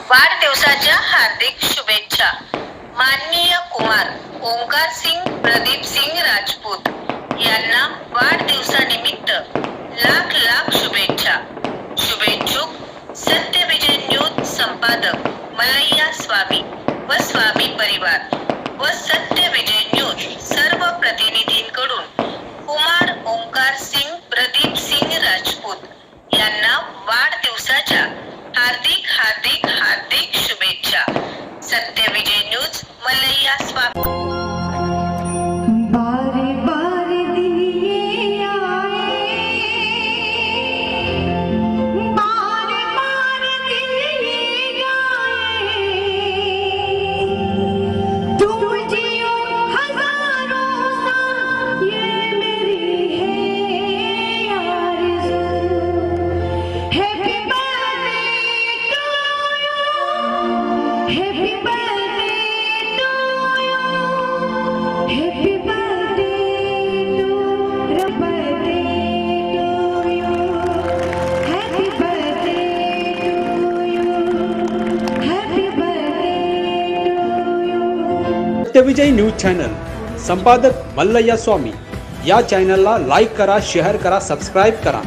वाढदिवसाच्या हार्दिक शुभेच्छा. माननीय कुमार ओंकार सिंग प्रदीप सिंग राजपूत यांना वाढदिवसानिमित्त लाख लाख शुभेच्छा. शुभेच्छुक सत्य विजय न्यूज संपादक मलैया स्वामी व स्वामी परिवार व सत्य विजय न्यूज सर्व प्रतिनिधींकडून कुमार ओंकार सिंग प्रदीप सिंग राजपूत यांना वाढदिवसाच्या हार्दिक हार्दिक हार्दिक शुभेच्छा. सत्य विजय न्यूज मलैया स्वामी. बारे बारे दिए आए, बारे बारे दिए जाए, तुम जियो हजारों साल, ये मेरी है आरज़ू. Happy birthday to you, happy birthday to you, happy birthday to you, happy birthday to you, happy birthday to you. Satyavijay news channel संपादक मल्लय्या स्वामी या चॅनलला लाईक करा, शेअर करा, सबस्क्राईब करा.